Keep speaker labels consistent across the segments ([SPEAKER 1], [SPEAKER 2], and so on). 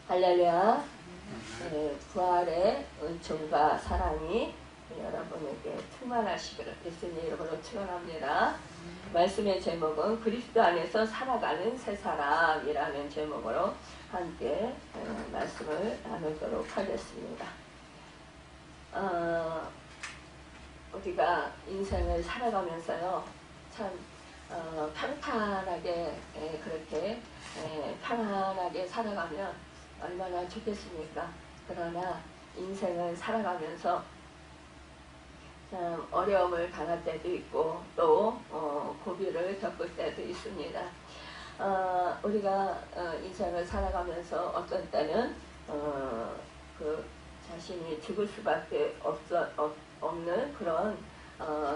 [SPEAKER 1] 할렐루야. 부활의 은총과 사랑이 여러분에게 충만하시기를 예수님 이름으로 축원합니다. 말씀의 제목은 그리스도 안에서 살아가는 새 사람이라는 제목으로 함께 말씀을 나누도록 하겠습니다. 우리가 인생을 살아가면서요, 참 평탄하게 그렇게 평안하게 살아가면 얼마나 좋겠습니까? 그러나 인생을 살아가면서 참 어려움을 당할 때도 있고 또 고비를 겪을 때도 있습니다. 우리가 인생을 살아가면서 어떤 때는 그 자신이 죽을 수밖에 없는 그런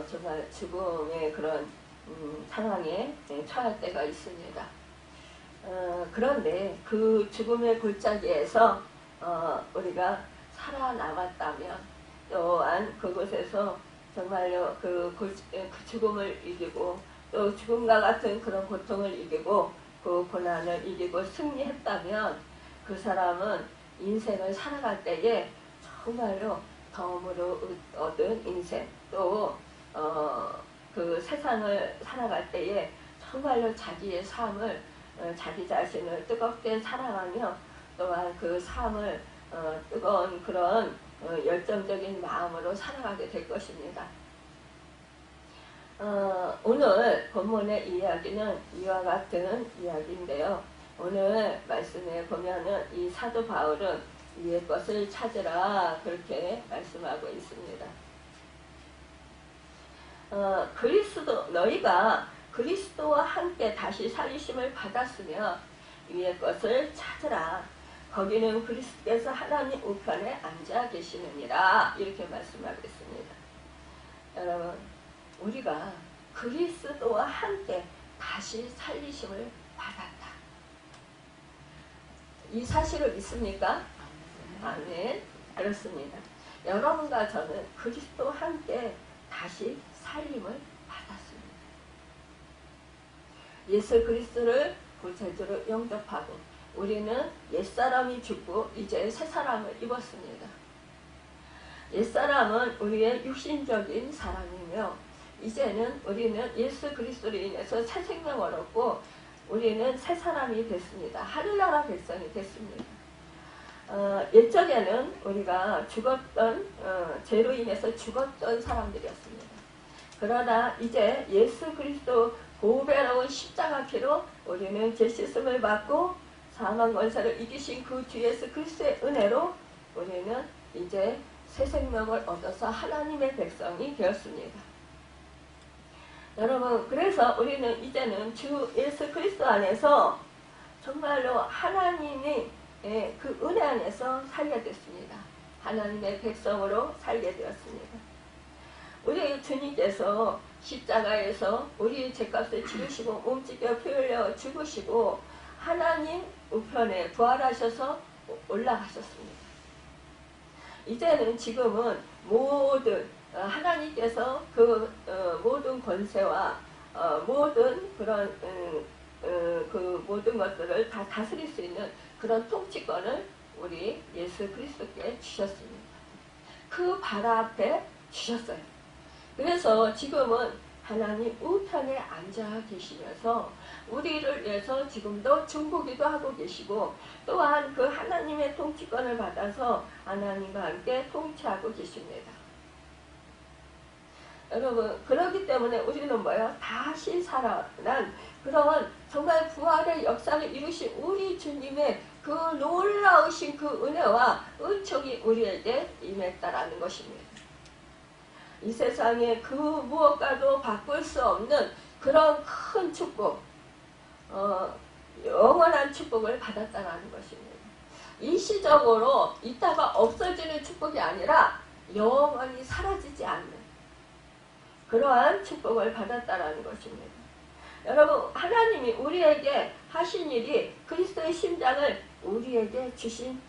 [SPEAKER 1] 정말 죽음의 그런 상황에 처할 때가 있습니다. 그런데 그 죽음의 골짜기에서 우리가 살아남았다면 또한 그곳에서 정말로 그 죽음을 이기고 또 죽음과 같은 그런 고통을 이기고 그 고난을 이기고 승리했다면 그 사람은 인생을 살아갈 때에 정말로 덤으로 얻은 인생 또 그 세상을 살아갈 때에 정말로 자기의 삶을 자기 자신을 뜨겁게 사랑하며 또한 그 삶을 뜨거운 그런 열정적인 마음으로 살아가게 될 것입니다. 오늘 본문의 이야기는 이와 같은 이야기인데요. 오늘 말씀에 보면은 이 사도 바울은 위의 것을 찾으라 그렇게 말씀하고 있습니다. 너희가 그리스도와 함께 다시 살리심을 받았으며 위의 것을 찾으라. 거기는 그리스도께서 하나님 우편에 앉아 계시느니라. 이렇게 말씀하고 있습니다. 여러분, 우리가 그리스도와 함께 다시 살리심을 받았다. 이 사실을 믿습니까? 아멘. 그렇습니다. 여러분과 저는 그리스도와 함께 다시 살림을 받았습니다. 예수 그리스도를 구세주로 영접하고 우리는 옛사람이 죽고 이제 새사람을 입었습니다. 옛사람은 우리의 육신적인 사람이며 이제는 우리는 예수 그리스도로 인해서 새 생명을 얻고 우리는 새사람이 됐습니다. 하늘나라 백성이 됐습니다. 옛적에는 우리가 죽었던 죄로 인해서 죽었던 사람들이었습니다. 그러나 이제 예수 그리스도 보배로운 십자가 피로 우리는 죄 씻음을 받고 사망 권세를 이기신 그 주 예수 그리스도의 은혜로 우리는 이제 새 생명을 얻어서 하나님의 백성이 되었습니다. 여러분, 그래서 우리는 이제는 주 예수 그리스도 안에서 정말로 하나님이 그 은혜 안에서 살게 됐습니다. 하나님의 백성으로 살게 되었습니다. 우리 주님께서 십자가에서 우리 죄값을 치르시고 몸찢겨 피 흘려 죽으시고 하나님 우편에 부활하셔서 올라가셨습니다. 이제는 지금은 모든 하나님께서 그 모든 권세와 모든 그런 그 모든 것들을 다 다스릴 수 있는 그런 통치권을 우리 예수 그리스도께 주셨습니다. 그 발 앞에 주셨어요. 그래서 지금은 하나님 우편에 앉아 계시면서 우리를 위해서 지금도 중보기도 하고 계시고 또한 그 하나님의 통치권을 받아서 하나님과 함께 통치하고 계십니다. 여러분, 그렇기 때문에 우리는 뭐예요? 다시 살아난 그런 정말 부활의 역사를 이루신 우리 주님의 그 놀라우신 그 은혜와 은총이 우리에게 임했다라는 것입니다. 이 세상에 그 무엇과도 바꿀 수 없는 그런 큰 축복, 영원한 축복을 받았다는 것입니다. 일시적으로 있다가 없어지는 축복이 아니라 영원히 사라지지 않는 그러한 축복을 받았다는 것입니다. 여러분, 하나님이 우리에게 하신 일이 그리스도의 심장을 우리에게 주신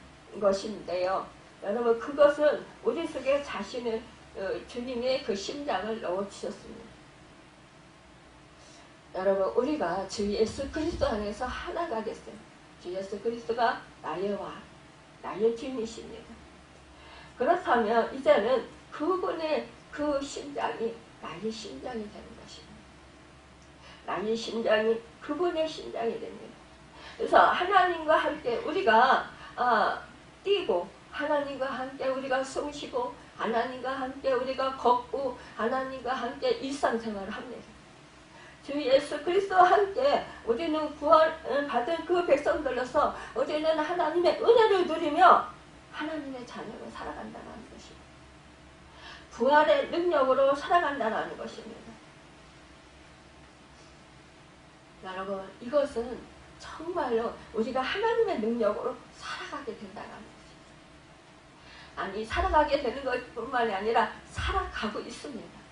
[SPEAKER 1] 것인데요. 여러분, 그것은 우리 속에 자신을 주님의 그 심장을 넣어주셨습니다. 여러분, 우리가 주 예수 그리스도 안에서 하나가 됐어요. 주 예수 그리스도가 나의 왕, 나의 주인이십니다. 그렇다면 이제는 그분의 그 심장이 나의 심장이 되는 것입니다. 나의 심장이 그분의 심장이 됩니다. 그래서 하나님과 함께 우리가 뛰고 하나님과 함께 우리가 숨쉬고 하나님과 함께 우리가 걷고 하나님과 함께 일상생활을 합니다. 주 예수 그리스도와 함께 우리는 구원받은 그 백성들로서 우리는 하나님의 은혜를 누리며 하나님의 자녀로 살아간다는 것입니다. 부활의 능력으로 살아간다는 것입니다. 여러분, 이것은 정말로 우리가 하나님의 능력으로 살아가게 된다는 것입니다. 아니, 살아가게 되는 것뿐만이 아니라 살아가고 있습니다.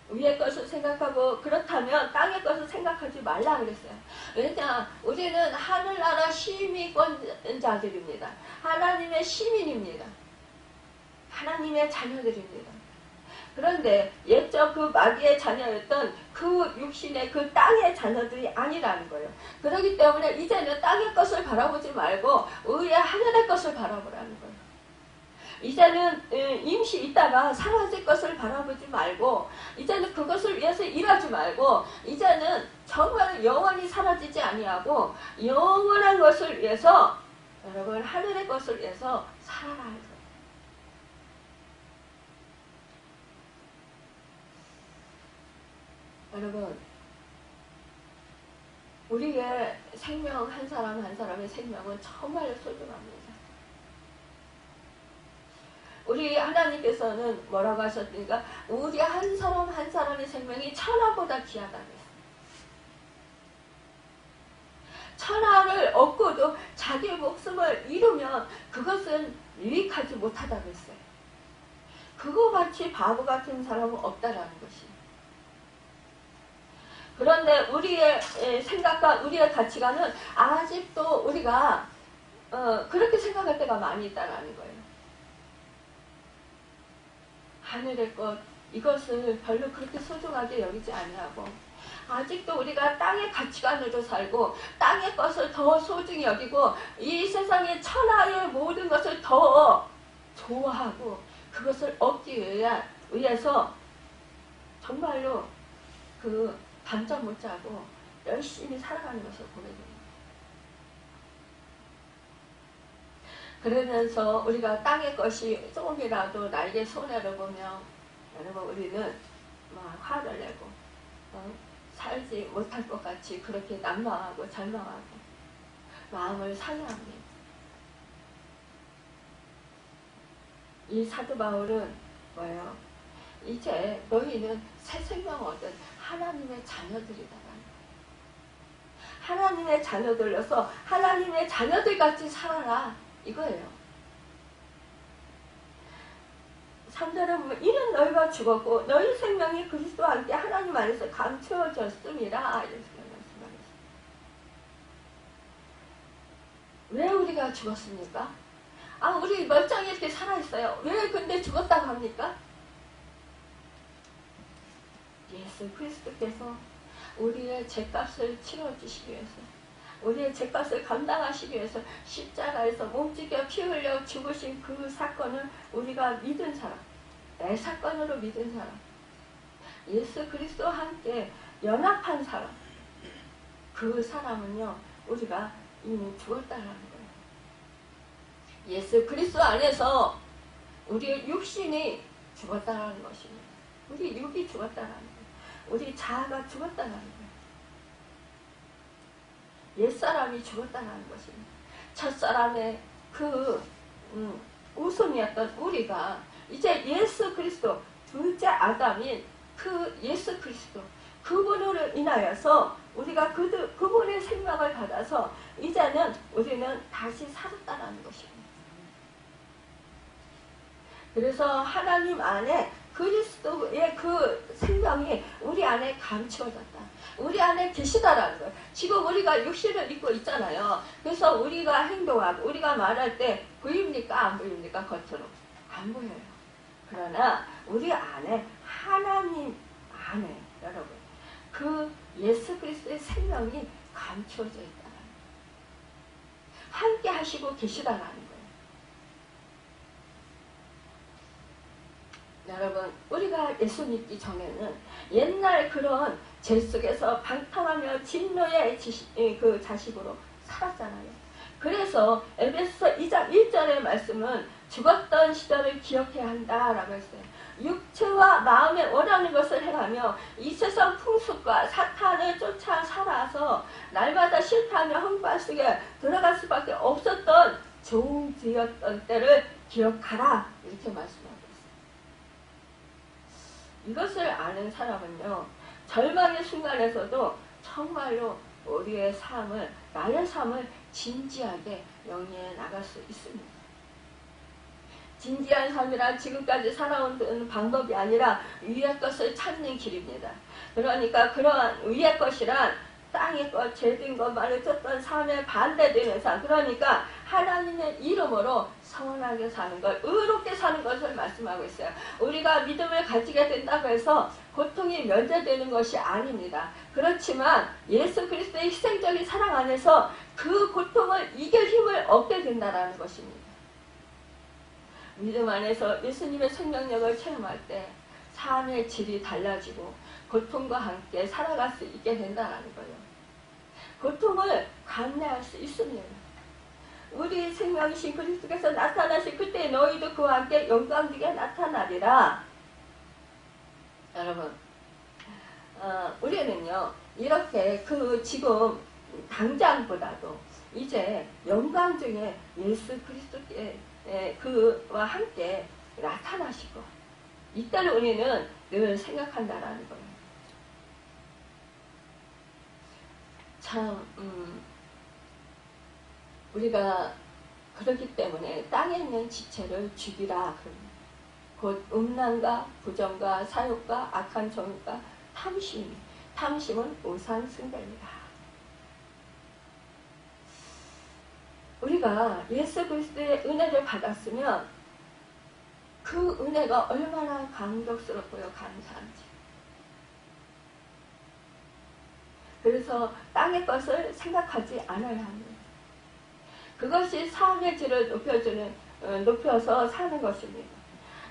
[SPEAKER 1] 위의 것을 생각하고 그렇다면 땅의 것을 생각하지 말라 그랬어요. 왜냐? 우리는 하늘나라 시민권자들입니다. 하나님의 시민입니다. 하나님의 자녀들입니다. 그런데 옛적 그 마귀의 자녀였던 그 육신의 그 땅의 자녀들이 아니라는 거예요. 그렇기 때문에 이제는 땅의 것을 바라보지 말고 의의 하늘의 것을 바라보라는 거예요. 이제는 임시 있다가 사라질 것을 바라보지 말고 이제는 그것을 위해서 일하지 말고 이제는 정말 영원히 사라지지 아니하고 영원한 것을 위해서 여러분 하늘의 것을 위해서 살아라 할 거예요. 여러분, 우리의 생명 한 사람 한 사람의 생명은 정말 소중합니다. 우리 하나님께서는 뭐라고 하셨습니까? 우리 한 사람 한 사람의 생명이 천하보다 귀하다고 했어요. 천하를 얻고도 자기 목숨을 잃으면 그것은 유익하지 못하다고 했어요. 그거같이 바보 같은 사람은 없다라는 것이에요. 그런데 우리의 생각과 우리의 가치관은 아직도 우리가 그렇게 생각할 때가 많이 있다는 거예요. 하늘의 것, 이것을 별로 그렇게 소중하게 여기지 아니하고 아직도 우리가 땅의 가치관으로 살고 땅의 것을 더 소중히 여기고 이 세상의 천하의 모든 것을 더 좋아하고 그것을 얻기 위해서 정말로 그 밤잠 못 자고 열심히 살아가는 것을 보게 됩니다. 그러면서 우리가 땅의 것이 조금이라도 나에게 손해를 보면 여러분 우리는 막 화를 내고 살지 못할 것 같이 그렇게 난망하고 절망하고 마음을 상해합니다. 이 사도 바울은 뭐예요? 이제 너희는 새 생명 얻은 하나님의 자녀들이다. 하나님의 자녀들로서 하나님의 자녀들같이 살아라. 이거예요. 3절에 보면 이는 너희가 죽었고 너희 생명이 그리스도와 함께 하나님 안에서 감추어졌음이라 이렇게 말씀하셨습니다. 왜 우리가 죽었습니까? 우리 멀쩡히 이렇게 살아있어요. 왜 근데 죽었다고 합니까? 예수 그리스도께서 우리의 죄값을 치러주시기 위해서 우리의 죄값을 감당하시기 위해서 십자가에서 몸짓겨 피 흘려 죽으신 그 사건을 우리가 믿은 사람, 내 사건으로 믿은 사람, 예수 그리스도와 함께 연합한 사람, 그 사람은요 우리가 이미 죽었다는 거예요. 예수 그리스도 안에서 우리의 육신이 죽었다는 것입니다. 우리 육이 죽었다는 거예요. 우리 자아가 죽었다는 거예요. 옛사람이 죽었다는 것입니다. 첫사람의 그 우선이었던 우리가 이제 예수 그리스도 둘째 아담인 그 예수 그리스도 그분으로 인하여서 우리가 그분의 생명을 받아서 이제는 우리는 다시 살았다는 것입니다. 그래서 하나님 안에 그리스도의 그 생명이 우리 안에 감추어졌다. 우리 안에 계시다라는 거예요. 지금 우리가 육신을 입고 있잖아요. 그래서 우리가 행동하고 우리가 말할 때 보입니까? 안 보입니까? 겉으로. 안 보여요. 그러나 우리 안에 하나님 안에 여러분 그 예수 그리스도의 생명이 감추어져 있다. 함께 하시고 계시다라는 거예요. 여러분, 우리가 예수 믿기 전에는 옛날 그런 죄 속에서 방탕하며 진노의 그 자식으로 살았잖아요. 그래서 에베소서 2장 1절의 말씀은 죽었던 시절을 기억해야 한다라고 했어요. 육체와 마음에 원하는 것을 행하며 이 세상 풍습과 사탄을 쫓아 살아서 날마다 실패하며 헝반 속에 들어갈 수밖에 없었던 종지였던 때를 기억하라, 이렇게 말씀하고 있어요. 이것을 아는 사람은요, 절망의 순간에서도 정말로 우리의 삶을, 나의 삶을 진지하게 영위해 나갈 수 있습니다. 진지한 삶이란 지금까지 살아온 방법이 아니라 위의 것을 찾는 길입니다. 그러니까 그러한 위의 것이란 땅의 것, 죄된 것만을 쫓던 삶에 반대되는 삶, 그러니까 하나님의 이름으로 선하게 사는 것, 의롭게 사는 것을 말씀하고 있어요. 우리가 믿음을 가지게 된다고 해서 고통이 면제되는 것이 아닙니다. 그렇지만 예수 그리스도의 희생적인 사랑 안에서 그 고통을 이길 힘을 얻게 된다는 것입니다. 믿음 안에서 예수님의 생명력을 체험할 때 삶의 질이 달라지고 고통과 함께 살아갈 수 있게 된다는 거예요. 고통을 감내할 수 있습니다. 우리 생명이신 그리스도께서 나타나신 그때 너희도 그와 함께 영광되게 나타나리라. 여러분, 우리는요, 이렇게 지금 당장보다도 이제 영광 중에 예수 그리스도께 그와 함께 나타나시고 이때를 우리는 늘 생각한다라는 거예요. 참 우리가 그렇기 때문에 땅에 있는 지체를 죽이라. 곧 음란과 부정과 사욕과 악한 정욕과 탐심은 우상 숭배입니다. 우리가 예수 그리스도의 은혜를 받았으면 그 은혜가 얼마나 감격스럽고요, 감사한지. 그래서 땅의 것을 생각하지 않아야 합니다. 그것이 삶의 질을 높여서 사는 것입니다.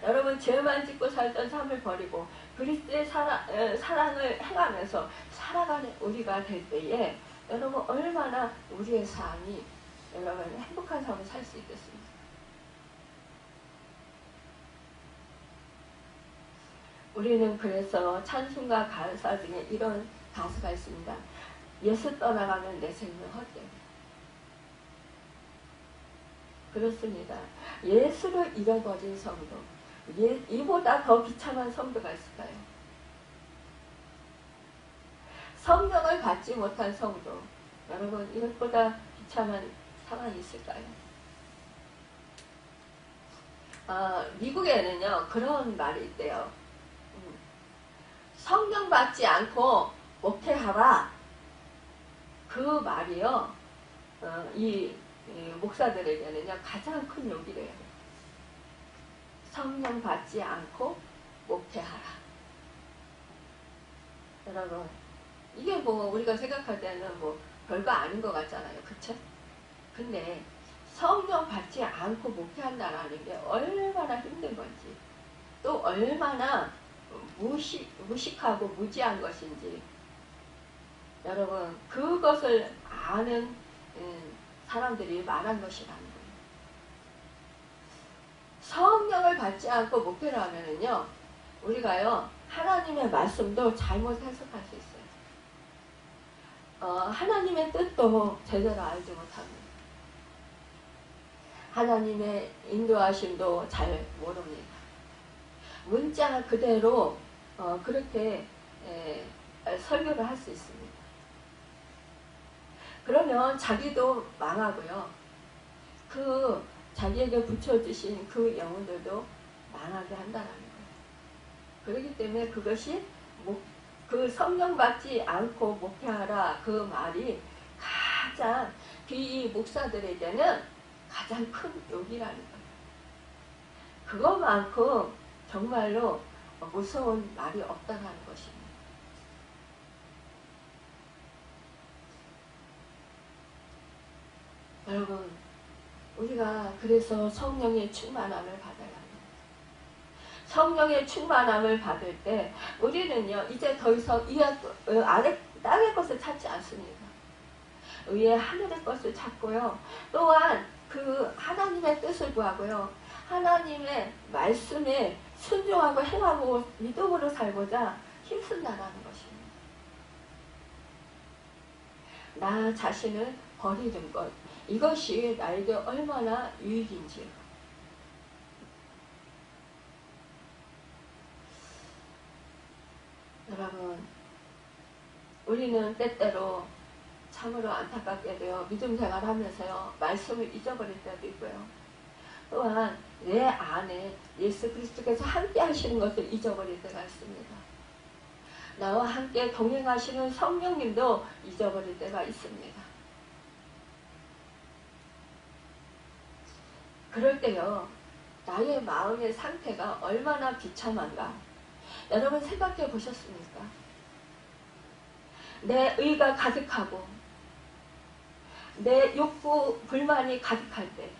[SPEAKER 1] 여러분, 죄만 짓고 살던 삶을 버리고 그리스도의 사랑을 행하면서 살아가는 우리가 될 때에 여러분, 얼마나 우리의 삶이 여러분 행복한 삶을 살 수 있겠습니까? 우리는 그래서 찬송과 가사 중에 이런 가사가 있습니다. 예수 떠나가면 내 생명 헛되다. 그렇습니다. 예수를 잃어버린 성도, 이보다 더 비참한 성도가 있을까요? 성령을 받지 못한 성도, 여러분, 이것보다 비참한 상황이 있을까요? 미국에는요, 그런 말이 있대요. 성령 받지 않고 목회하라. 그 말이요, 이 목사들에게는요, 가장 큰 욕이래요. 성령 받지 않고 목회하라. 여러분, 이게 우리가 생각할 때는 별거 아닌 것 같잖아요. 그쵸? 근데 성령 받지 않고 목회한다라는 게 얼마나 힘든 건지, 또 얼마나 무식하고 무지한 것인지, 여러분, 그것을 아는 사람들이 많은 것이라는 거예요. 성령을 받지 않고 목회를 하면은요, 우리가요, 하나님의 말씀도 잘못 해석할 수 있어요. 하나님의 뜻도 제대로 알지 못합니다. 하나님의 인도하심도 잘 모릅니다. 문자 그대로 그렇게 설교를 할 수 있습니다. 그러면 자기도 망하고요. 자기에게 붙여주신 그 영혼들도 망하게 한다는 거예요. 그렇기 때문에 그것이 그 성령 받지 않고 목회하라, 그 말이 가장 이 목사들에게는 가장 큰 욕이라는 거예요. 그것만큼 정말로 무서운 말이 없다는 것입니다. 여러분, 우리가 그래서 성령의 충만함을 받아야 합니다. 성령의 충만함을 받을 때 우리는요, 이제 더 이상 아래 땅의 것을 찾지 않습니다. 위에 하늘의 것을 찾고요. 또한 그 하나님의 뜻을 구하고요. 하나님의 말씀에 순종하고 행하고 믿음으로 살고자 힘쓴다라는 것입니다. 나 자신을 버리는 것, 이것이 나에게 얼마나 유익인지. 여러분, 우리는 때때로 참으로 안타깝게도요, 믿음 생활하면서요, 말씀을 잊어버릴 때도 있고요. 또한 내 안에 예수 그리스도께서 함께 하시는 것을 잊어버릴 때가 있습니다. 나와 함께 동행하시는 성령님도 잊어버릴 때가 있습니다. 그럴 때요, 나의 마음의 상태가 얼마나 비참한가. 여러분 생각해 보셨습니까? 내 의가 가득하고 내 욕구, 불만이 가득할 때,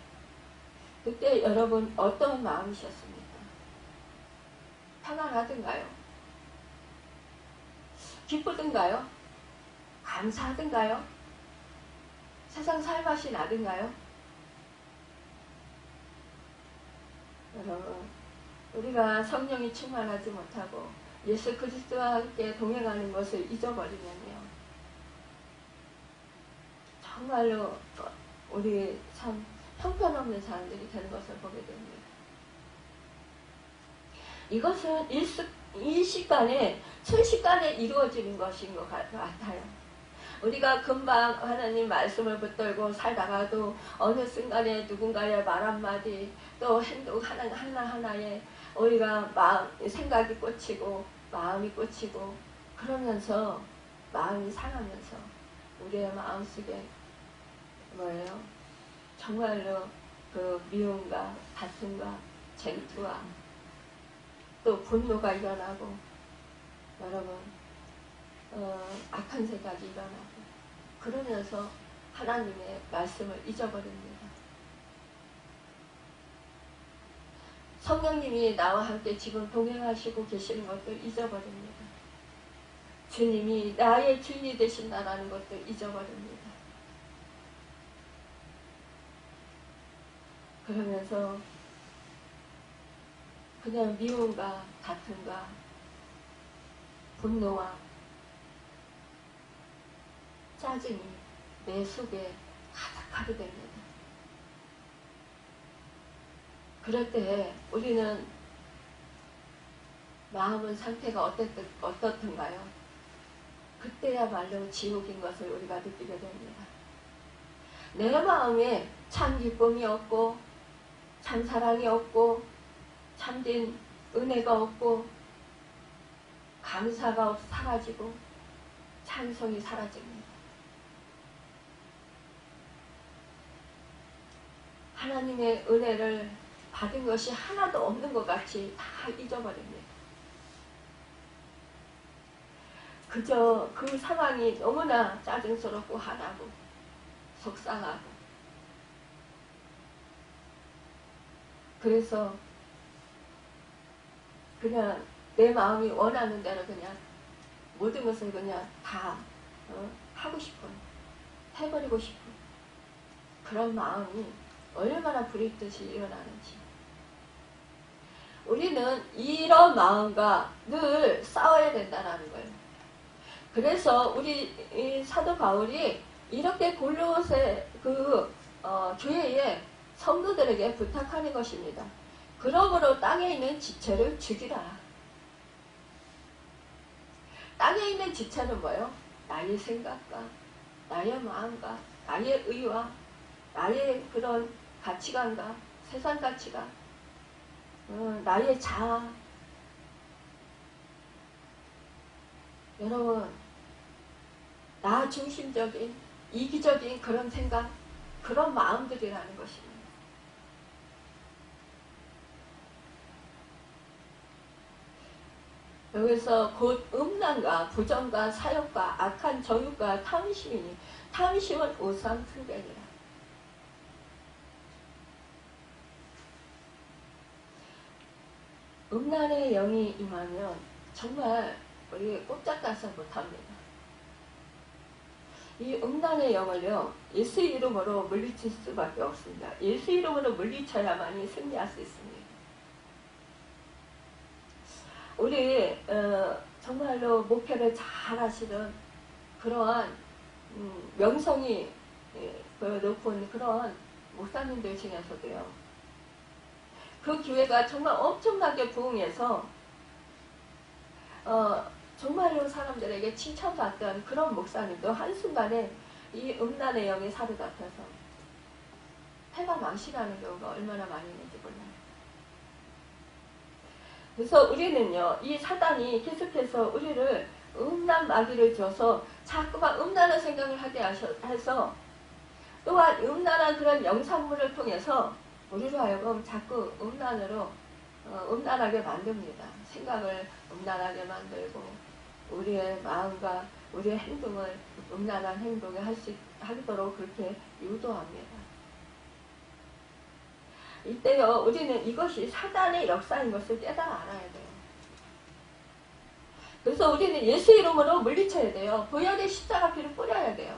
[SPEAKER 1] 그때 여러분 어떤 마음이셨습니까? 평안하던가요? 기쁘던가요? 감사하던가요? 세상 살맛이 나던가요? 여러분, 우리가 성령이 충만하지 못하고 예수 그리스도와 함께 동행하는 것을 잊어버리면요, 정말로 우리 참 형편없는 사람들이 되는 것을 보게 됩니다. 이것은 일시간에 순식간에 이루어지는 것인 것 같아요. 우리가 금방 하나님 말씀을 붙들고 살다가도 어느 순간에 누군가의 말 한마디, 또 행동 하나하나에 우리가 생각이 꽂히고 마음이 꽂히고 그러면서 마음이 상하면서 우리의 마음속에 뭐예요? 정말로 그 미움과 다툼과 쟁투와 또 분노가 일어나고, 여러분 악한 생각이 일어나고, 그러면서 하나님의 말씀을 잊어버립니다. 성령님이 나와 함께 지금 동행하시고 계시는 것들 잊어버립니다. 주님이 나의 주인이 되신다는 것들 잊어버립니다. 그러면서 그냥 미움과 다툼과 분노와 짜증이 내 속에 가득하게 됩니다. 그럴 때 우리는 마음의 상태가 어떻든가요? 그때야말로 지옥인 것을 우리가 느끼게 됩니다. 내 마음에 참 기쁨이 없고 참 사랑이 없고 참된 은혜가 없고 감사가 사라지고 찬송이 사라집니다. 하나님의 은혜를 받은 것이 하나도 없는 것 같이 다 잊어버립니다. 그저 그 상황이 너무나 짜증스럽고 화나고 속상하고, 그래서 그냥 내 마음이 원하는 대로 그냥 모든 것을 그냥 다 하고 싶은, 해버리고 싶은 그런 마음이 얼마나 불의뜻이 일어나는지. 우리는 이런 마음과 늘 싸워야 된다는 거예요. 그래서 우리 사도 바울이 이렇게 골로새 교회의 성도들에게 부탁하는 것입니다. 그러므로 땅에 있는 지체를 죽이라. 땅에 있는 지체는 뭐예요? 나의 생각과 나의 마음과 나의 의와 나의 그런 가치관과 세상 가치관, 나의 자아. 여러분, 나 중심적인 이기적인 그런 생각, 그런 마음들이라는 것입니다. 여기서 곧 음란과 부정과 사욕과 악한 정욕과 탐심이니 탐심은 우상 숭배니라. 음란의 영이 임하면 정말 우리 꼼짝달싹 못합니다. 이 음란의 영을요, 예수 이름으로 물리칠 수밖에 없습니다. 예수 이름으로 물리쳐야만이 승리할 수 있습니다. 우리 정말로 목회를 잘 하시는 그러한 명성이 높은 그런 목사님들 중에서도요, 그 교회가 정말 엄청나게 부흥해서 정말로 사람들에게 칭찬받던 그런 목사님도 한순간에 이 음란의 영에 사로잡혀서 패가 망신하는 경우가 얼마나 많이 있는지 몰라요. 그래서 우리는요, 이 사단이 계속해서 우리를 음란 마귀를 줘서 자꾸만 음란한 생각을 하게 해서, 또한 음란한 그런 영상물을 통해서 우리로 하여금 자꾸 음란하게 만듭니다. 생각을 음란하게 만들고 우리의 마음과 우리의 행동을 음란한 행동에 하도록 그렇게 유도합니다. 이때요, 우리는 이것이 사단의 역사인 것을 깨달아 알아야 돼요. 그래서 우리는 예수 이름으로 물리쳐야 돼요. 보혈의 십자가 피를 뿌려야 돼요.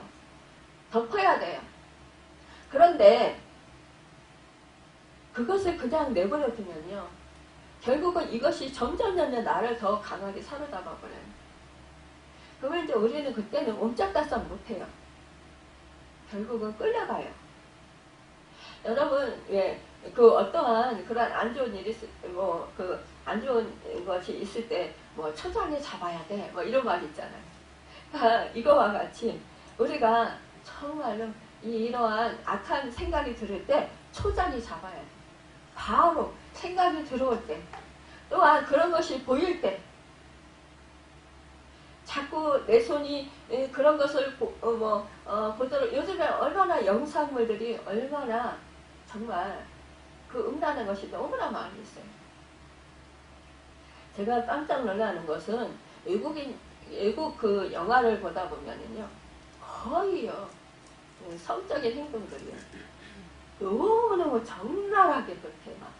[SPEAKER 1] 덮어야 돼요. 그런데 그것을 그냥 내버려 두면요, 결국은 이것이 점점 나를 더 강하게 사로잡아 버려요. 그러면 이제 우리는 그때는 옴짝달싹 못해요. 결국은 끌려가요. 여러분, 그 어떠한 그런 안 좋은 일이 안 좋은 것이 있을 때 초장에 잡아야 돼, 이런 말 있잖아요. 그러니까 이거와 같이 우리가 정말로 이러한 악한 생각이 들을 때 초장이 잡아야 돼. 바로 생각이 들어올 때, 또한 그런 것이 보일 때, 자꾸 내 손이 그런 것을 보도록, 요즘에 얼마나 영상물들이 얼마나 정말 그 음란한 것이 너무나 많이 있어요. 제가 깜짝 놀라는 것은 외국 그 영화를 보다 보면은요, 거의요, 성적인 행동들이요, 너무너무 적나라하게 그렇게 막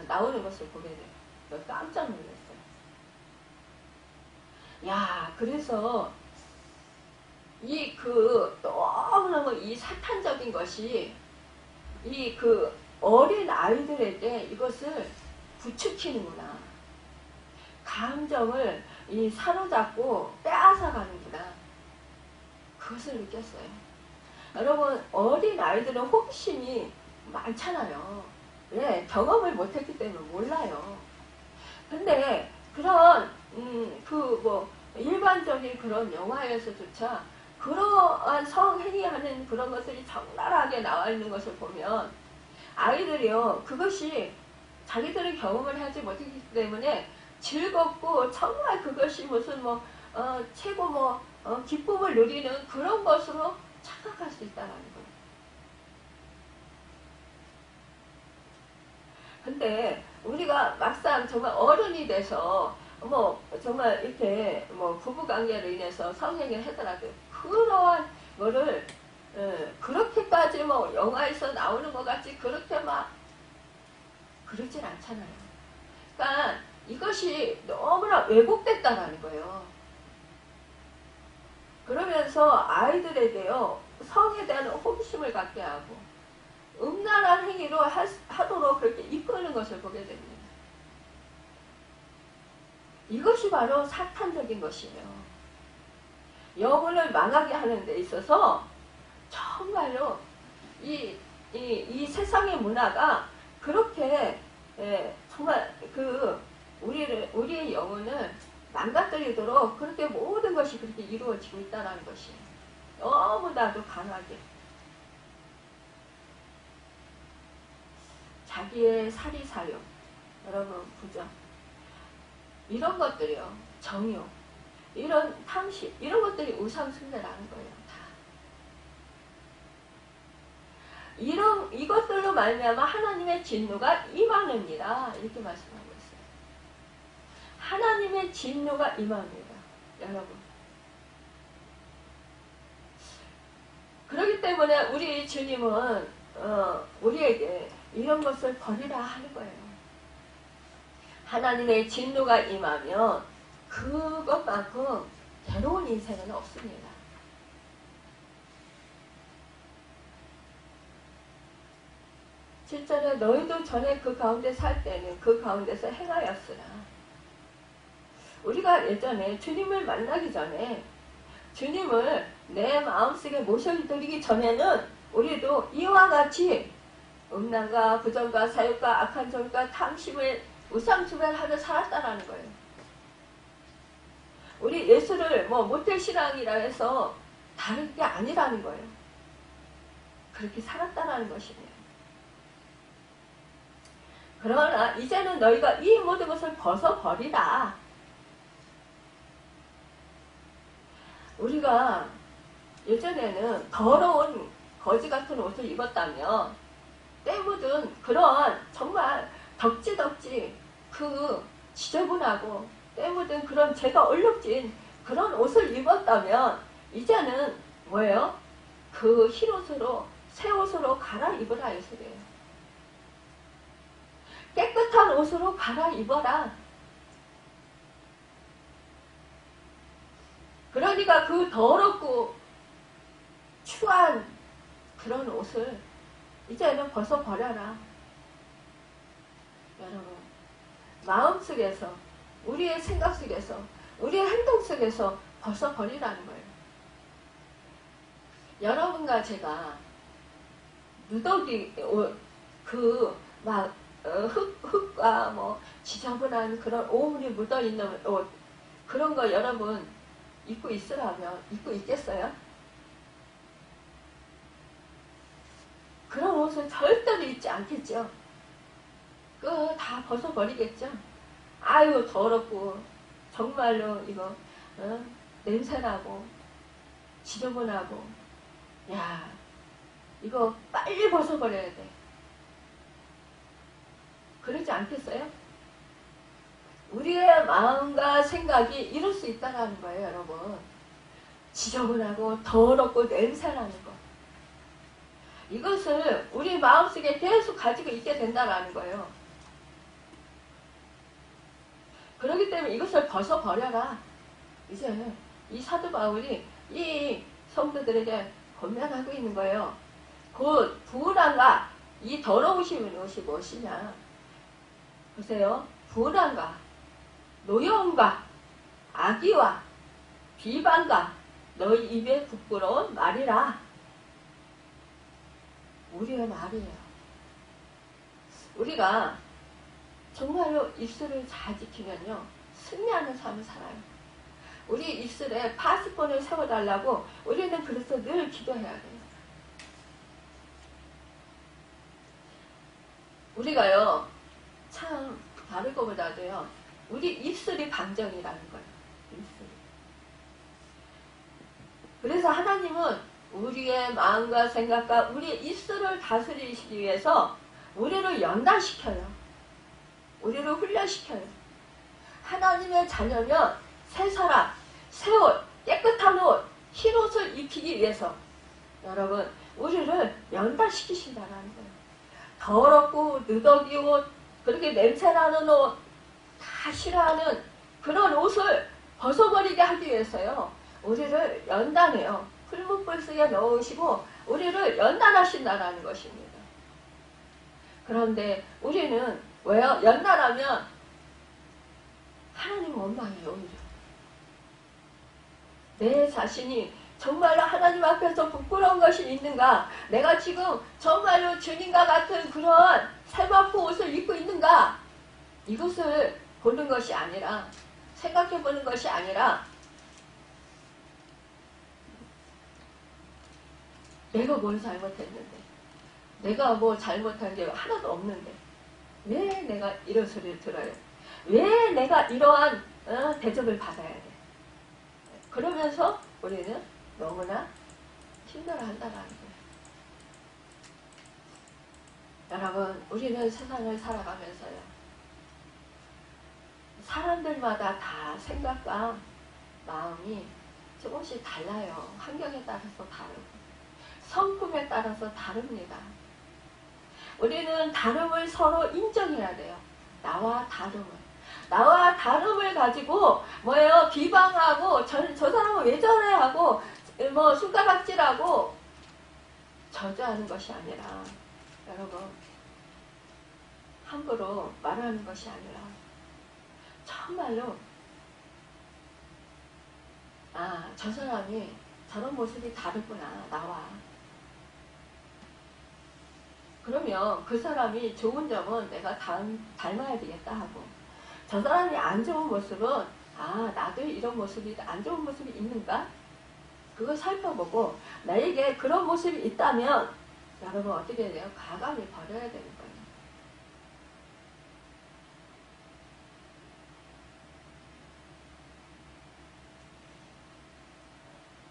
[SPEAKER 1] 나오는 것을 보게 돼요. 깜짝 놀랐어요. 야, 그래서 너무너무 이 사탄적인 것이 어린 아이들에게 이것을 부추기는구나. 감정을 사로잡고 빼앗아가는구나. 그것을 느꼈어요. 여러분, 어린 아이들은 호기심이 많잖아요. 왜? 경험을 못했기 때문에 몰라요. 근데 그런 일반적인 그런 영화에서조차 그러한 성행위하는 그런 것들이 적나라하게 나와 있는 것을 보면 아이들이요, 그것이 자기들은 경험을 하지 못했기 때문에 즐겁고 정말 그것이 무슨 최고 기쁨을 누리는 그런 것으로 착각할 수 있다는 거예요. 근데 우리가 막상 정말 어른이 돼서 정말 이렇게 부부관계로 인해서 성행을 하더라도 그러한 거를 그렇게까지 영화에서 나오는 것 같이 그렇게 막 그러진 않잖아요. 그러니까 이것이 너무나 왜곡됐다라는 거예요. 그러면서 아이들에게요, 성에 대한 호기심을 갖게 하고 음란한 행위로 하도록 그렇게 이끄는 것을 보게 됩니다. 이것이 바로 사탄적인 것이에요. 영혼을 망하게 하는 데 있어서 정말로 이 세상의 문화가 그렇게 정말 우리의 영혼을 망가뜨리도록 그렇게 모든 것이 그렇게 이루어지고 있다는 것이 너무나도 강하게 자기의 사리사욕, 여러분 부정, 이런 것들이요, 정욕, 이런 탐심, 이런 것들이 우상숭배라는 거예요. 다 이것들로 말미암아 하나님의 진노가 임하느니라, 이렇게 말씀하고 있어요. 하나님의 진노가 임합니다, 여러분. 그렇기 때문에 우리 주님은 우리에게 이런 것을 버리라 하는 거예요. 하나님의 진노가 임하면 그것만큼 괴로운 인생은 없습니다. 실제로 너희도 전에 그 가운데 살 때는 그 가운데서 행하였으나, 우리가 예전에 주님을 만나기 전에 주님을 내 마음속에 모셔드리기 전에는 우리도 이와 같이 음란과 부정과 사욕과 악한 정과 탐심을 우상숭배하며 살았다라는 거예요. 우리 예수를 모태신앙이라 해서 다른 게 아니라는 거예요. 그렇게 살았다라는 것이네요. 그러나 이제는 너희가 이 모든 것을 벗어버리라. 우리가 예전에는 더러운 거지 같은 옷을 입었다면 때 묻은 그런 정말 덕지덕지 그 지저분하고 때 묻은 그런 죄가 얼룩진 그런 옷을 입었다면 이제는 뭐예요? 그 흰 옷으로 새 옷으로 갈아입으라 이 소리예요. 깨끗한 옷으로 갈아입어라. 그러니까 그 더럽고 추한 그런 옷을 이제는 벗어버려라. 여러분, 마음속에서, 우리의 생각 속에서, 우리의 행동 속에서 벗어버리라는 거예요. 여러분과 제가 누더기 흙과 지저분한 그런 오물이 묻어있는 옷, 그런 거 여러분 입고 있으라면 입고 있겠어요? 그런 옷을 절대로 입지 않겠죠. 그거 다 벗어버리겠죠. 아유 더럽고 정말로 이거 냄새나고 지저분하고, 야 이거 빨리 벗어버려야 돼. 그러지 않겠어요? 우리의 마음과 생각이 이럴 수 있다는 거예요, 여러분. 지저분하고 더럽고 냄새나는 거. 이것을 우리 마음속에 계속 가지고 있게 된다는 거예요. 그렇기 때문에 이것을 벗어버려라. 이제 이 사도 바울이 이 성도들에게 권면하고 있는 거예요. 곧 분한과 이 더러우신 것이 무엇이냐. 보세요. 분한과 노여움과 악의와 비방과 너희 입에 부끄러운 말이라. 우리의 말이에요. 우리가 정말로 입술을 잘 지키면요, 승리하는 삶을 살아요. 우리 입술에 파수꾼을 세워달라고 우리는 그래서 늘 기도해야 돼요. 우리가요, 참 다른 것보다도요, 우리 입술이 방정이라는 거예요. 입술. 그래서 하나님은 우리의 마음과 생각과 우리의 입술을 다스리시기 위해서 우리를 연단시켜요. 우리를 훈련시켜요. 하나님의 자녀면 새 사람, 새 옷, 깨끗한 옷, 흰 옷을 입히기 위해서 여러분 우리를 연단시키신다는 거예요. 더럽고 느덕이 옷, 그렇게 냄새나는 옷, 다 싫어하는 그런 옷을 벗어버리게 하기 위해서요. 우리를 연단해요. 풀무불 속에 넣으시고 우리를 연단하신다는 것입니다. 그런데 우리는 왜요? 연단하면 하나님 원망해요. 오히려 내 자신이 정말로 하나님 앞에서 부끄러운 것이 있는가? 내가 지금 정말로 주님과 같은 그런 세마포 옷을 입고 있는가? 이것을 보는 것이 아니라, 생각해 보는 것이 아니라, 내가 뭘 잘못했는데, 내가 뭐 잘못한 게 하나도 없는데 왜 내가 이런 소리를 들어요? 왜 내가 이러한 대접을 받아야 돼? 그러면서 우리는 너무나 힘들어한다는 거예요. 여러분, 우리는 세상을 살아가면서요, 사람들마다 다 생각과 마음이 조금씩 달라요. 환경에 따라서 다르고 성품에 따라서 다릅니다. 우리는 다름을 서로 인정해야 돼요. 나와 다름을. 나와 다름을 가지고 뭐예요? 비방하고 저 사람은 왜 저래 하고 뭐 손가락질하고 저주하는 것이 아니라 여러분 함부로 말하는 것이 아니라 정말로 저 사람이 저런 모습이 다르구나 나와. 그러면 그 사람이 좋은 점은 내가 닮아야 되겠다 하고 저 사람이 안 좋은 모습은 나도 이런 모습이 안 좋은 모습이 있는가? 그걸 살펴보고 나에게 그런 모습이 있다면 여러분 어떻게 해야 돼요? 과감히 버려야 되는 거예요.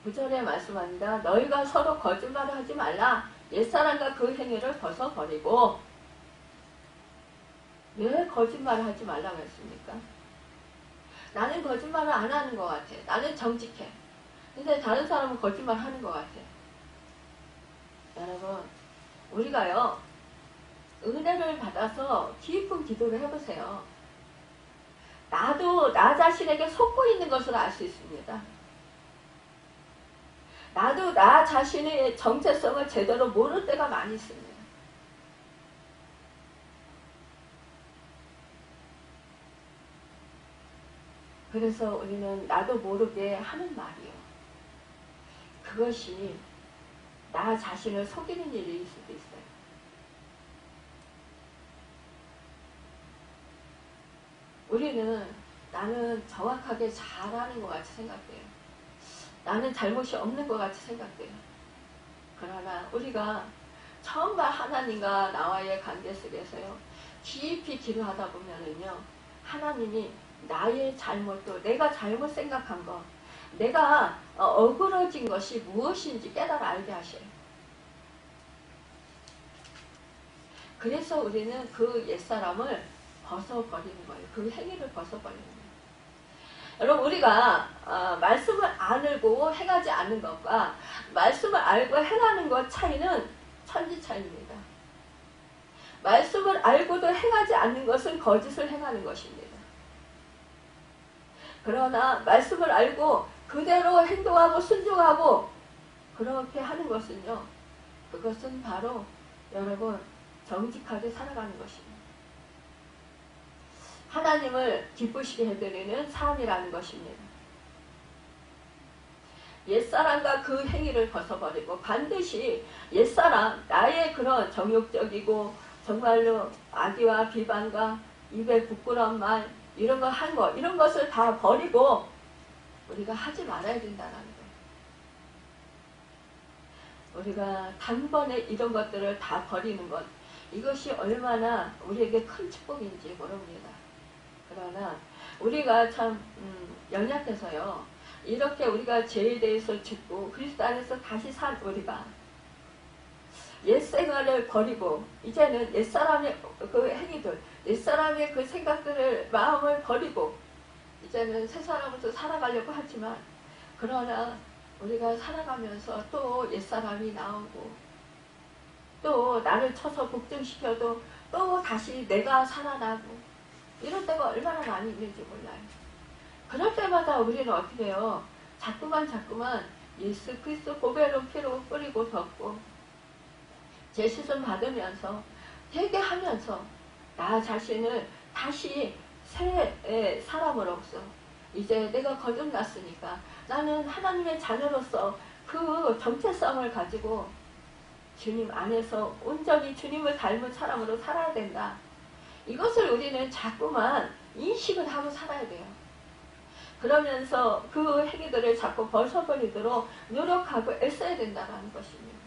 [SPEAKER 1] 9절에 말씀합니다. 너희가 서로 거짓말을 하지 말라. 옛사람과 그 행위를 벗어버리고. 왜 거짓말을 하지 말라고 했습니까? 나는 거짓말을 안 하는 것 같아. 나는 정직해. 근데 다른 사람은 거짓말 하는 것 같아. 여러분 우리가요 은혜를 받아서 깊은 기도를 해보세요. 나도 나 자신에게 속고 있는 것을 알 수 있습니다. 나도 나 자신의 정체성을 제대로 모를 때가 많이 있습니다. 그래서 우리는 나도 모르게 하는 말이요. 그것이 나 자신을 속이는 일일 수도 있어요. 우리는 나는 정확하게 잘하는 것 같이 생각돼요. 나는 잘못이 없는 것 같이 생각돼요. 그러나 우리가 정말 하나님과 나와의 관계 속에서요. 깊이 기도하다 보면은요. 하나님이 나의 잘못도 내가 잘못 생각한 것 내가 어그러진 것이 무엇인지 깨달아 알게 하셔요. 그래서 우리는 그 옛사람을 벗어버리는 거예요. 그 행위를 벗어버리는 거예요. 여러분 우리가 말씀을 안 알고 행하지 않는 것과 말씀을 알고 행하는 것 차이는 천지 차이입니다. 말씀을 알고도 행하지 않는 것은 거짓을 행하는 것입니다. 그러나 말씀을 알고 그대로 행동하고 순종하고 그렇게 하는 것은요. 그것은 바로 여러분 정직하게 살아가는 것입니다. 하나님을 기쁘시게 해드리는 삶이라는 것입니다. 옛사람과 그 행위를 벗어버리고 반드시 옛사람 나의 그런 정욕적이고 정말로 악의와 비방과 입에 부끄러운 말 이런 거 한 거 이런 것을 다 버리고 우리가 하지 말아야 된다는 거예요. 우리가 단번에 이런 것들을 다 버리는 것 이것이 얼마나 우리에게 큰 축복인지 모릅니다. 그러나 우리가 참 연약해서요. 이렇게 우리가 죄에 대해서 죽고 그리스도 안에서 다시 산 우리가 옛생활을 버리고 이제는 옛사람의 그 행위들 옛사람의 그 생각들을 마음을 버리고 이제는 새사람으로서 살아가려고 하지만 그러나 우리가 살아가면서 또 옛사람이 나오고 또 나를 쳐서 복종시켜도 또 다시 내가 살아나고 이럴 때가 얼마나 많이 있는지 몰라요. 그럴 때마다 우리는 어떻게 해요? 자꾸만 예수 그리스도 보배로운 피로 뿌리고 덮고 제시선 받으면서 회개하면서 나 자신을 다시 새 사람으로서 이제 내가 거듭났으니까 나는 하나님의 자녀로서 그 정체성을 가지고 주님 안에서 온전히 주님을 닮은 사람으로 살아야 된다. 이것을 우리는 자꾸만 인식을 하고 살아야 돼요. 그러면서 그 행위들을 자꾸 벗어버리도록 노력하고 애써야 된다는 것입니다.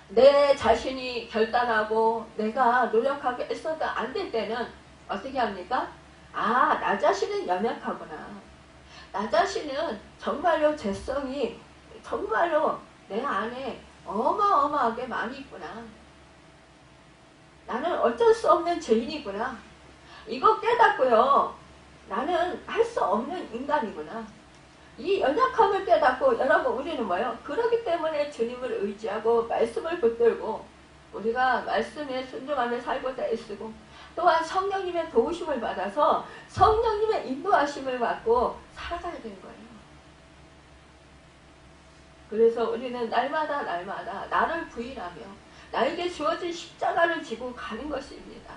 [SPEAKER 1] 내 자신이 결단하고 내가 노력하고 애써도 안 될 때는 어떻게 합니까? 나 자신은 연약하구나. 나 자신은 정말로 죄성이 정말로 내 안에 어마어마하게 많이 있구나. 나는 어쩔 수 없는 죄인이구나. 이거 깨닫고요. 나는 할 수 없는 인간이구나. 이 연약함을 깨닫고 여러분 우리는 뭐예요? 그렇기 때문에 주님을 의지하고 말씀을 붙들고 우리가 말씀에 순종하며 살고자 애쓰고 또한 성령님의 도우심을 받아서 성령님의 인도하심을 받고 살아가야 되는 거예요. 그래서 우리는 날마다 나를 부인하며 나에게 주어진 십자가를 지고 가는 것입니다.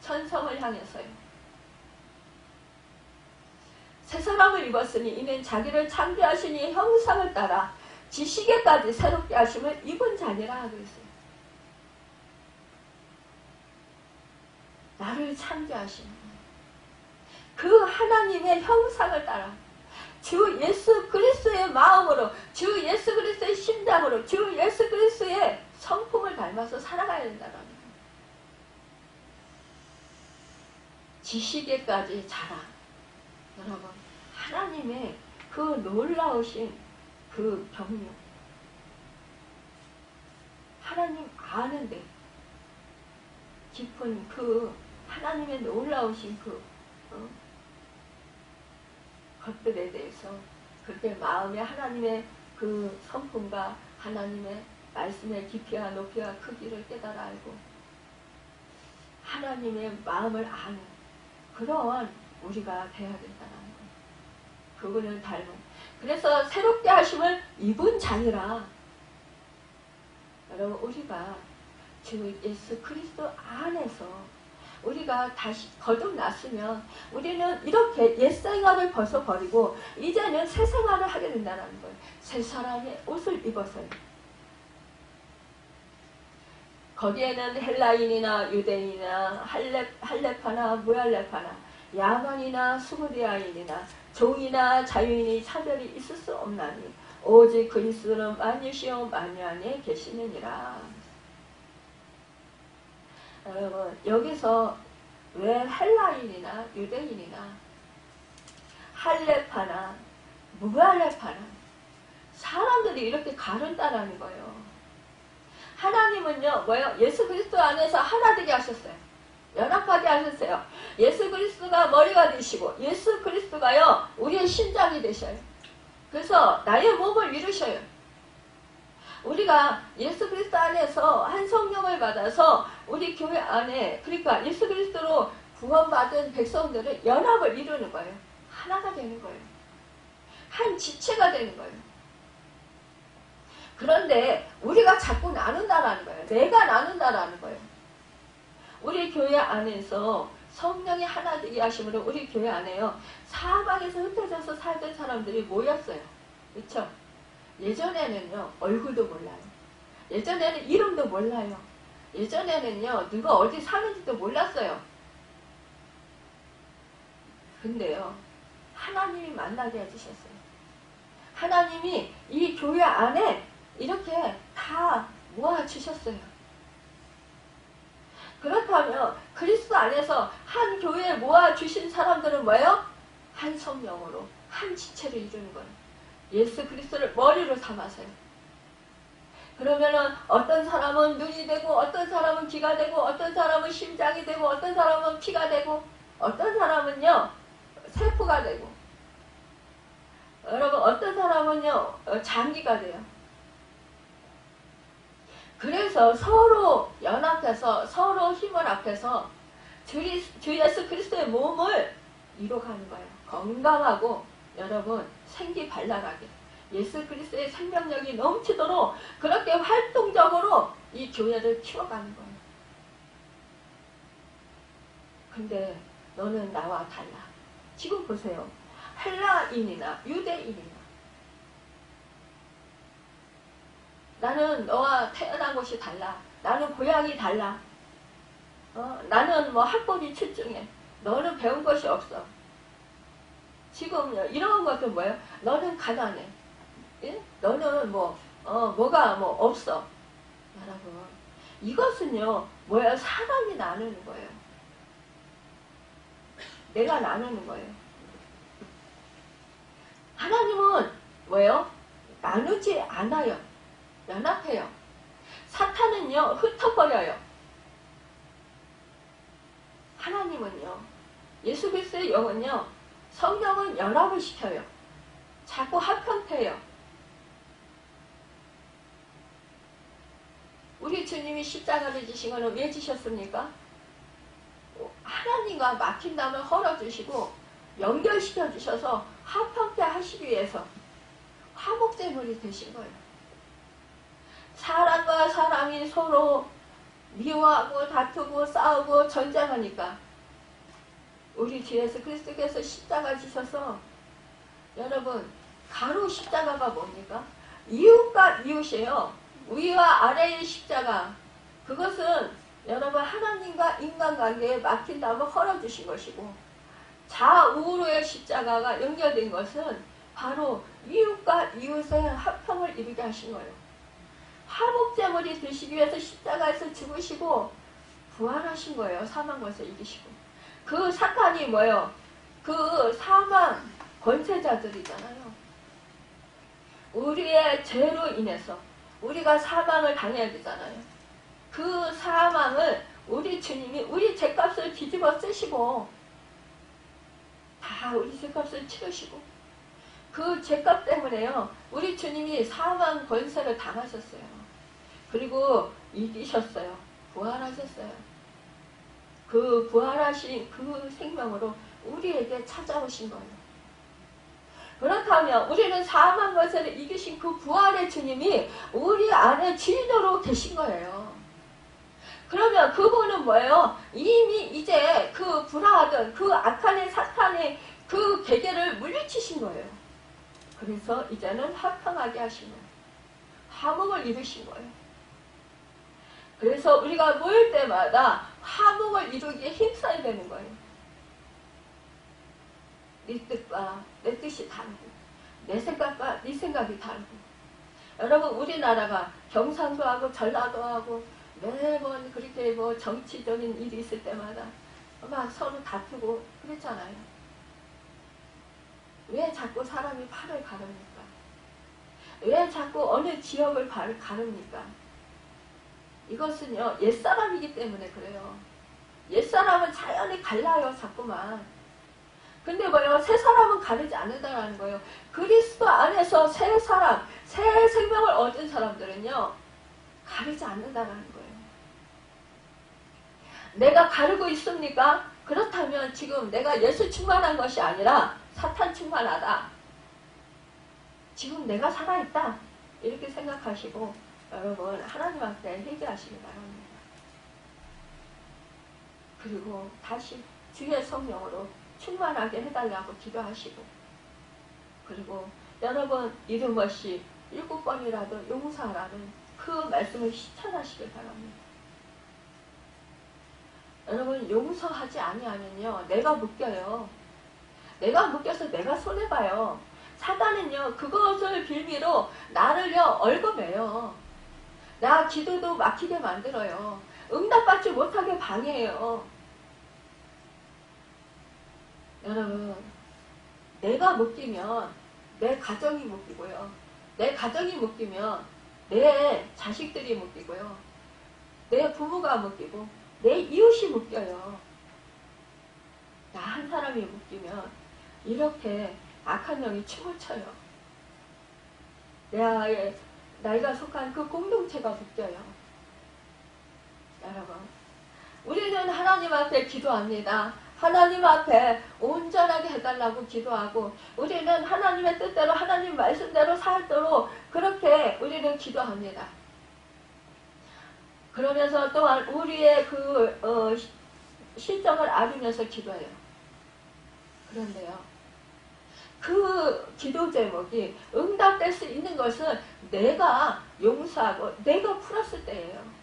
[SPEAKER 1] 천성을 향해서요. 새 사람을 입었으니 이는 자기를 창조하신 이의 형상을 따라 지식에까지 새롭게 하심을 입은 자니라 하고 있어요. 나를 창조하신 그 하나님의 형상을 따라 주 예수 그리스도의 마음으로, 주 예수 그리스도의 심장으로, 주 예수 그리스도의 성품을 닮아서 살아가야 된다는 거예요. 지식에까지 자라. 여러분, 하나님의 그 놀라우신 그 경륜, 하나님 아는데 깊은 그 하나님의 놀라우신 그 것들에 대해서 그렇게 마음에 하나님의 그 성품과 하나님의 말씀의 깊이와 높이와 크기를 깨달아 알고 하나님의 마음을 아는 그런 우리가 돼야 된다는 거예요. 그분을 닮은. 그래서 새롭게 하심을 입은 자니라. 여러분, 우리가 주 예수 그리스도 안에서 우리가 다시 거듭났으면 우리는 이렇게 옛생활을 벗어버리고 이제는 새 생활을 하게 된다는 거예요. 새 사람의 옷을 입어서요. 거기에는 헬라인이나 유대인이나 할레파나 무할레파나 야만이나 수구디아인이나 종이나 자유인이 차별이 있을 수 없나니 오직 그리스도는 만유시오 만유 안에 계시느니라. 여러분, 여기서 왜 헬라인이나 유대인이나 할레파나 무할레파나 사람들이 이렇게 가른다라는 거예요. 하나님은요, 뭐예요? 예수 그리스도 안에서 하나 되게 하셨어요. 연합하게 하셨어요. 예수 그리스도가 머리가 되시고 예수 그리스도가요, 우리의 심장이 되셔요. 그래서 나의 몸을 이루셔요. 우리가 예수 그리스도 안에서 한 성령을 받아서 우리 교회 안에, 그러니까 예수 그리스도로 구원받은 백성들은 연합을 이루는 거예요. 하나가 되는 거예요. 한 지체가 되는 거예요. 그런데 우리가 자꾸 나눈다라는 거예요. 내가 나눈다라는 거예요. 우리 교회 안에서 성령이 하나 되게 하심으로 우리 교회 안에요, 사방에서 흩어져서 살던 사람들이 모였어요. 그렇죠? 예전에는요, 얼굴도 몰라요. 예전에는 이름도 몰라요. 예전에는요, 누가 어디 사는지도 몰랐어요. 근데요, 하나님이 만나게 해주셨어요. 하나님이 이 교회 안에 이렇게 다 모아주셨어요. 그렇다면 그리스도 안에서 한 교회에 모아주신 사람들은 뭐예요? 한 성령으로 한 지체를 이루는 거예요. 예수 그리스도를 머리로 삼아서요. 그러면은 어떤 사람은 눈이 되고 어떤 사람은 귀가 되고 어떤 사람은 심장이 되고 어떤 사람은 피가 되고 어떤 사람은요 세포가 되고 여러분 어떤 사람은요 장기가 돼요. 그래서 서로 연합해서 서로 힘을 합해서 주 예수 그리스도의 몸을 이뤄가는 거예요. 건강하고 여러분 생기발랄하게 예수 그리스도의 생명력이 넘치도록 그렇게 활동적으로 이 교회를 키워가는 거예요. 근데 너는 나와 달라. 지금 보세요. 헬라인이나 유대인이나 나는 너와 태어난 곳이 달라. 나는 고향이 달라. 나는 뭐 학벌이 출중해. 너는 배운 것이 없어. 지금 이런 것은 뭐예요? 너는 가난해. 예? 너는 뭐가 없어. 여러분, 이것은요, 뭐예요? 사람이 나누는 거예요. 내가 나누는 거예요. 하나님은 뭐예요? 나누지 않아요. 연합해요. 사탄은요, 흩어버려요. 하나님은요, 예수 그리스도의 영은요, 성령은 연합을 시켜요. 자꾸 합편해요. 우리 주님이 십자가를 지신 것은 왜 지셨습니까? 하나님과 막힌담을 헐어주시고 연결시켜 주셔서 합하게 하시기 위해서 화목제물이 되신 거예요. 사람과 사람이 서로 미워하고 다투고 싸우고 전쟁하니까 우리 주 예수 그리스도께서 십자가 지셔서 여러분 가로 십자가가 뭡니까? 이웃과 이웃이에요. 위와 아래의 십자가. 그것은 여러분 하나님과 인간관계에 막힌 담을 헐어주신 것이고 좌우로의 십자가가 연결된 것은 바로 이웃과 이웃의 합평을 이루게 하신 거예요. 화목제물이 되시기 위해서 십자가에서 죽으시고 부활하신 거예요. 사망 권세 이기시고. 그 사탄이 뭐예요? 그 사망 권세자들이잖아요. 우리의 죄로 인해서 우리가 사망을 당해야 되잖아요. 그 사망을 우리 주님이 우리 죄값을 뒤집어 쓰시고 다 우리 죄값을 치르시고 그 죄값 때문에요. 우리 주님이 사망 권세를 당하셨어요. 그리고 이기셨어요. 부활하셨어요. 그 부활하신 그 생명으로 우리에게 찾아오신 거예요. 그렇다면 우리는 사망 권세를 이기신 그 부활의 주님이 우리 안에 주인으로 계신 거예요. 그러면 그분은 뭐예요? 이미 이제 그 불화하던 그 악한 사탄의 그 계계를 물리치신 거예요. 그래서 이제는 화평하게 하신 거예요. 화목을 이루신 거예요. 그래서 우리가 모일 때마다 화목을 이루기에 힘써야 되는 거예요. 네 뜻과 내 뜻이 다르고 내 생각과 네 생각이 다르고 여러분 우리나라가 경상도 하고 전라도 하고 매번 그렇게 뭐 정치적인 일이 있을 때마다 막 서로 다투고 그랬잖아요. 왜 자꾸 사람이 팔을 가릅니까? 왜 자꾸 어느 지역을 가릅니까? 이것은요 옛사람이기 때문에 그래요. 옛사람은 자연히 갈라요 자꾸만. 근데 뭐예요? 새 사람은 가리지 않는다는 거예요. 그리스도 안에서 새 사람, 새 생명을 얻은 사람들은요 가리지 않는다는 거예요. 내가 가르고 있습니까? 그렇다면 지금 내가 예수 충만한 것이 아니라 사탄 충만하다. 지금 내가 살아있다. 이렇게 생각하시고 여러분 하나님 앞에 회개하시기 바랍니다. 그리고 다시 주의 성령으로 충만하게 해달라고 기도하시고 그리고 여러분 이름 없이 7번이라도 용서하라는 그 말씀을 실천하시길 바랍니다. 여러분 용서하지 아니하면요 내가 묶여요. 내가 묶여서 내가 손해봐요. 사단은요 그것을 빌미로 나를요 얽어매요. 나 기도도 막히게 만들어요. 응답받지 못하게 방해해요. 여러분 내가 묶이면 내 가정이 묶이고요. 내 가정이 묶이면 내 자식들이 묶이고요. 내 부모가 묶이고 내 이웃이 묶여요. 나 한 사람이 묶이면 이렇게 악한 영이 춤을 춰요. 내가 속한 그 공동체가 묶여요. 여러분 우리는 하나님 앞에 기도합니다. 하나님 앞에 온전하게 해달라고 기도하고 우리는 하나님의 뜻대로 하나님 말씀대로 살도록 그렇게 우리는 기도합니다. 그러면서 또한 우리의 그 실정을 알으면서 기도해요. 그런데요 그 기도 제목이 응답될 수 있는 것은 내가 용서하고 내가 풀었을 때예요.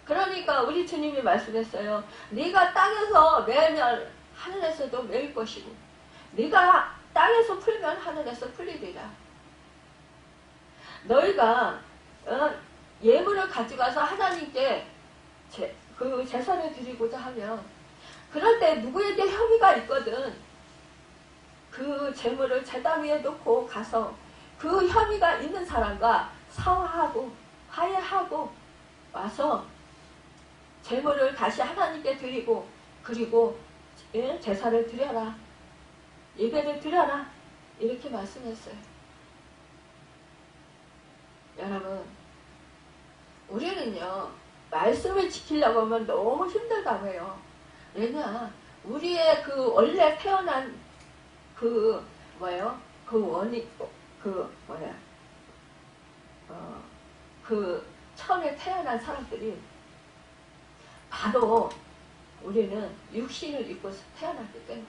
[SPEAKER 1] 그러니까 우리 주님이 말씀했어요. 네가 땅에서 매면 하늘에서도 매일 것이고 네가 땅에서 풀면 하늘에서 풀리리라. 너희가 예물을 가져가서 하나님께 그 제사를 드리고자 하면 그럴 때 누구에게 혐의가 있거든 그 제물을 제단 위에 놓고 가서 그 혐의가 있는 사람과 사화하고 화해하고 와서 제물을 다시 하나님께 드리고 그리고 제사를 드려라. 예배를 드려라. 이렇게 말씀했어요. 여러분 우리는요 말씀을 지키려고 하면 너무 힘들다고 해요. 왜냐, 우리의 그 원래 태어난 그 뭐예요? 그 원이 그 뭐야? 그 처음에 태어난 사람들이 바로 우리는 육신을 입고 태어났기 때문에,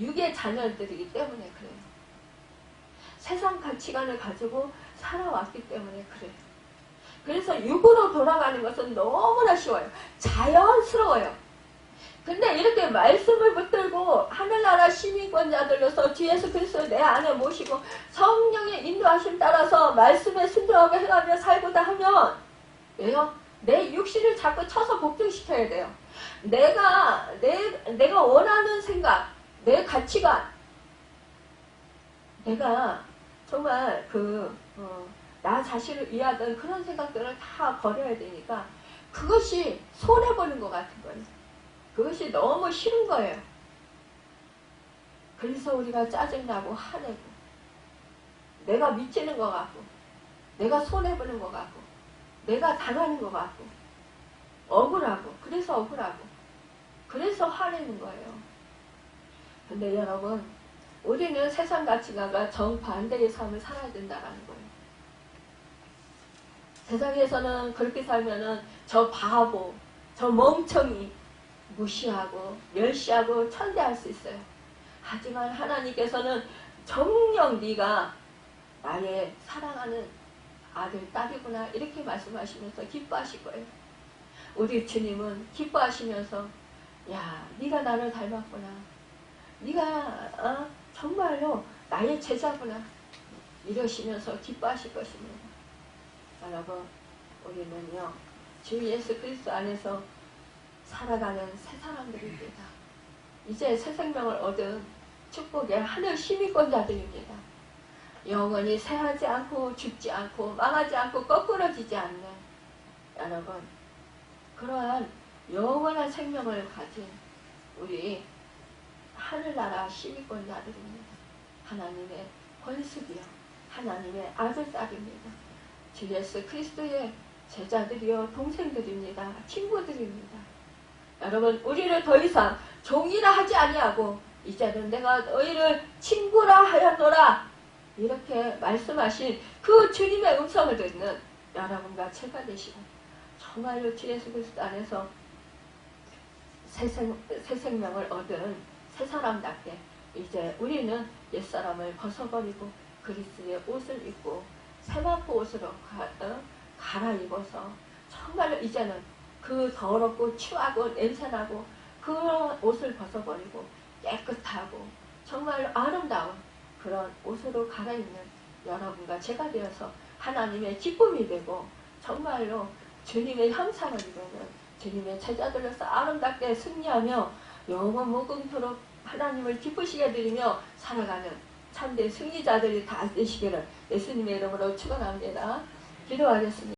[SPEAKER 1] 육의 자녀들이기 때문에 그래요. 세상 가치관을 가지고 살아왔기 때문에 그래요. 그래서 육으로 돌아가는 것은 너무나 쉬워요. 자연스러워요. 근데 이렇게 말씀을 붙들고 하늘나라 시민권자들로서 주 예수 그리스도 내 안에 모시고 성령의 인도하심 따라서 말씀에 순종하게 해가며 살고자 하면 왜요? 내 육신을 자꾸 쳐서 복종시켜야 돼요. 내가 원하는 생각, 내 가치관, 내가 정말 나 자신을 위하던 그런 생각들을 다 버려야 되니까 그것이 손해보는 것 같은 거예요. 그것이 너무 싫은 거예요. 그래서 우리가 짜증나고 화내고 내가 미치는 것 같고 내가 손해보는 것 같고 내가 당하는 것 같고 억울하고 그래서 억울하고 그래서 화내는 거예요. 근데 여러분, 우리는 세상 가치관과 정반대의 삶을 살아야 된다는 거예요. 세상에서는 그렇게 살면은 저 바보, 저 멍청이 무시하고 멸시하고 천대할 수 있어요. 하지만 하나님께서는 정녕 네가 나의 사랑하는 아들, 딸이구나 이렇게 말씀하시면서 기뻐하실 거예요. 우리 주님은 기뻐하시면서 야, 네가 나를 닮았구나. 네가 정말로 나의 제자구나. 이러시면서 기뻐하실 것입니다. 여러분, 우리는요, 주 예수 그리스도 안에서 살아가는 새 사람들입니다. 이제 새 생명을 얻은 축복의 하늘 시민권자들입니다. 영원히 새하지 않고 죽지 않고 망하지 않고 거꾸러지지 않는 여러분, 그러한 영원한 생명을 가진 우리 하늘나라 시민권자들입니다. 하나님의 권속이요, 하나님의 아들, 딸입니다. 주 예수 그리스도의 제자들이요, 동생들입니다. 친구들입니다. 여러분, 우리를 더 이상 종이라 하지 아니하고 이제는 내가 너희를 친구라 하였노라 이렇게 말씀하신 그 주님의 음성을 듣는 여러분과 제가 되시고 정말로 주 예수 그리스도 안에서 새 생명을 얻은 새 사람답게 이제 우리는 옛사람을 벗어버리고 그리스도의 옷을 입고 새만포 옷으로 갈아입어서 정말로 이제는 그 더럽고 추하고 냄새나고 그런 옷을 벗어버리고 깨끗하고 정말로 아름다운 그런 옷으로 갈아입는 여러분과 제가 되어서 하나님의 기쁨이 되고 정말로 주님의 형상을 이루는 주님의 제자들로서 아름답게 승리하며 영원 무궁토록 하나님을 기쁘시게 드리며 살아가는 참된 승리자들이 다 되시기를 예수님의 이름으로 축원합니다. 기도하겠습니다.